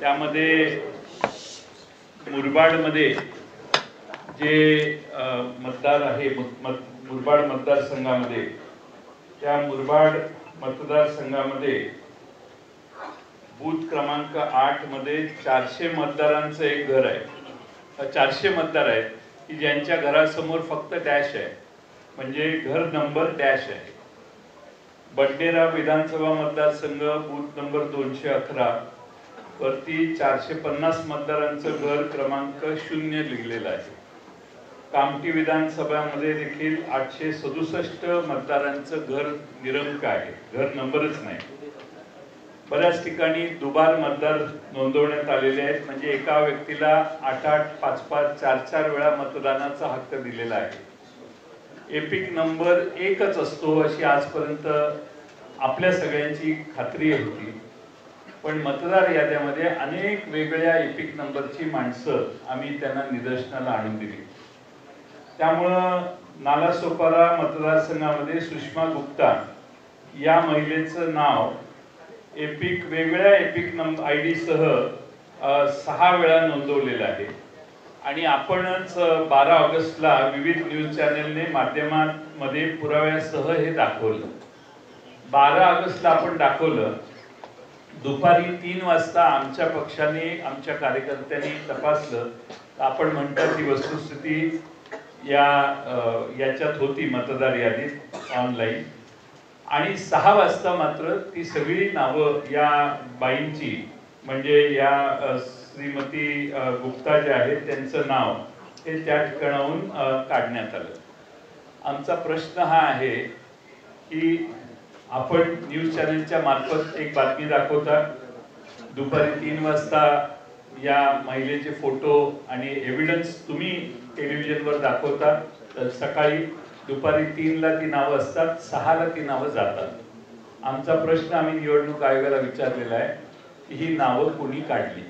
त्यामध्ये मुरबाडमध्ये जे मतदार आहे मुरबाड मतदारसंघामध्ये त्या मुरबाड मतदारसंघामध्ये बूथ क्रमांक 8 मध्ये 400 मतदारांचं एक घर आहे। 400 मतदार आहेत की ज्यांच्या घरासमोर फक्त डॅश आहे, म्हणजे घर नंबर डॅश आहे। बडनेरा विधानसभा मतदारसंघ बूथ नंबर 211 वरती 450 मतदारांचं घर क्रमांक 0 लिहिलेलं आहे। कामठी विधानसभामध्ये देखील 867 मतदारांचं घर निरंक आहे, घर नंबरच नाही। बऱ्याच ठिकाणी दुबार मतदार नोंदवण्यात आलेले आहेत, म्हणजे एका व्यक्तीला 8-8, 5-5, 4-4 वेळा मतदानाचा हक्क दिलेला आहे। एपिक नंबर एकच असतो अशी आजपर्यंत आपल्या सगळ्यांची खात्री होती, पण मतदार याद्यामध्ये अनेक वेगळ्या एपिक नंबरची माणसं आम्ही त्यांना निदर्शनाला आणून दिली। त्यामुळं नालासोपारा मतदारसंघामध्ये सुषमा गुप्ता या महिलेचं नाव वेगळ्या एपिक नंबर ID सह 6 वेळा नोंदवलेलं आहे। आणि आपणच 12 ऑगस्टला विविध न्यूज चॅनलने माध्यमांमध्ये पुराव्यासह हे दाखवलं। 12 ऑगस्टला आपण दाखवलं, दुपारी 3 वाजता आमच्या पक्षाने आमच्या कार्यकर्त्यांनी तपासलं, आपण म्हणतात ती वस्तुस्थिती याच्यात होती मतदार यादीत ऑनलाईन, आणि 6 वाजता मात्र ती सगळी नावं या बाईंची, म्हणजे या श्रीमती गुप्ता जे आहेत त्यांचं नाव हे त्या ठिकाणाहून काढण्यात आलं। आमचा प्रश्न हा आहे की आपण न्यूज चॅनलच्या मार्फत एक बातमी दाखवता, दुपारी 3 वाजता या महिलेचे फोटो आणि एव्हिडन्स तुम्ही टेलिव्हिजनवर दाखवता, तर सकाळी दुपारी 3 ला ती नावं असतात, 6 ला ती नावं जातात। आमचा प्रश्न आम्ही निवडणूक आयोगाला विचारलेला आहे की ही नावं कोणी काढली।